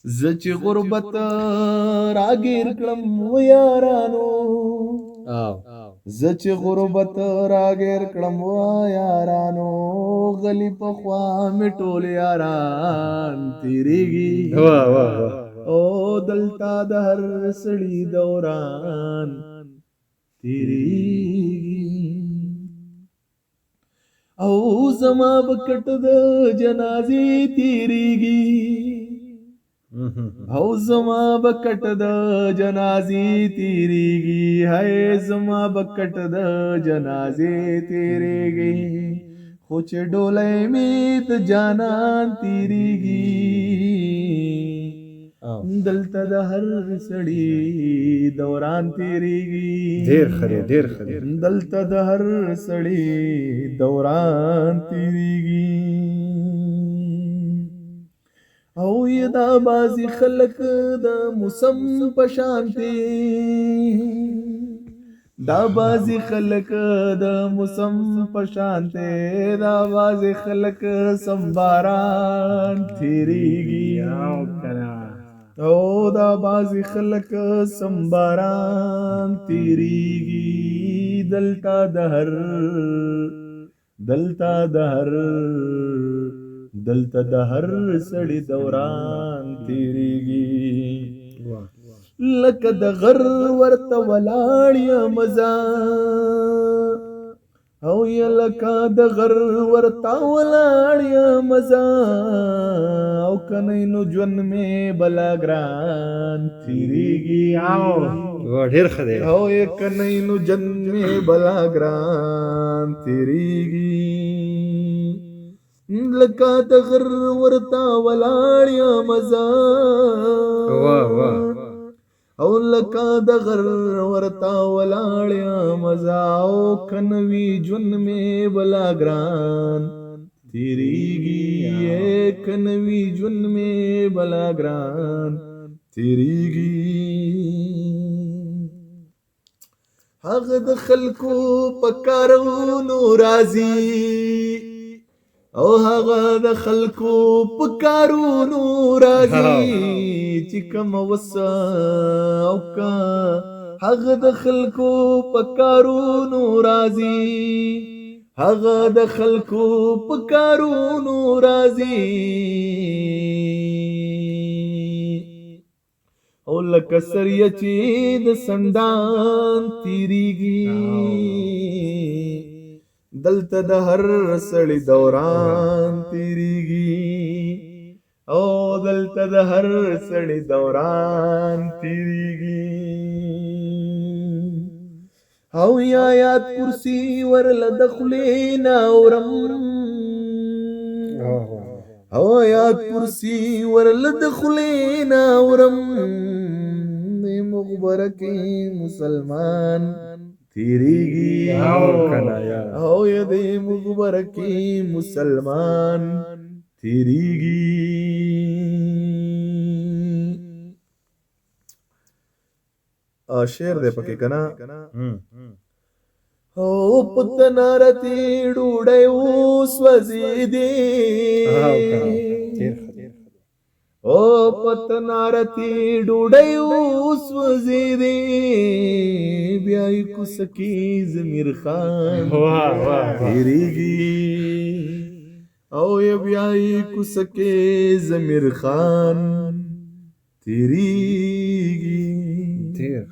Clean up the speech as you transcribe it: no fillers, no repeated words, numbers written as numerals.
زه چې غربت راګیر کړم و یارانو زه چې غربت راګیر کړم و یارانو غلی په خوا مې ټول یاران تیریږي او دلته د هر سړي دوران تیریږي او زما بکټ د جنازې تیریږي او زما بکټ د جنازې تیریږي هاي زما بکټ د جنازې تیریږي خو چې ډولۍ مې د جانان تیریږي دلته د هر سړي دوران تیریږي ډېر ښه دلته د هر سړي دوران تیریږي او دا بازي خلق د موسم پشانته دا بازي خلق د موسم پشانته دا بازي خلق سمباران تیریږي او دا بازي خلق سمباران تیریږي دلتا دهر دلته د هر سړي دوران تیریږي لکه د غر ورته ولاړ یا مزا او یا لکه د غر ورته ولاړ یا مزا او کنه نو ژوند مې بلا ګران تیریږي ډېر ښه دی او یا کنه نو ژوند مې بلا ګران تیریږي لکه د غر ورتا ولاړ یا مزا او لکه د غر ورتا ولاړ یا مزا او کنوي ژوند مې بلا ګران تیریږي کنوي ژوند مې بلا ګران تیریږي هغه د خلکو په کارونو راځي او هغه د خلکو په کارونو راځي چې کوم وسه او کا هغه د خلکو په کارونو راځي هغه د خلکو په کارونو راځي او لکه سریه چې د سندان تیریږي دلته د هر سړي دوران تیریږي او دلته د هر سړي دوران تیریږي او یا یاد کرسی ورل دخلینا اورم او یاد کرسی ورل دخلینا اورم مغبرکی مسلمان تیریږي او یا دې مغبرکی مسلمان تیریږي شعر دې پکې کنا او پتنارتی ډوډۍ اوس وزیدي او پتنارتی ډوډۍ اوس وزیدي بیا کو سکی زمیر خان تیریږي او بیا کو سکی زمیر خان تیریږي ډېر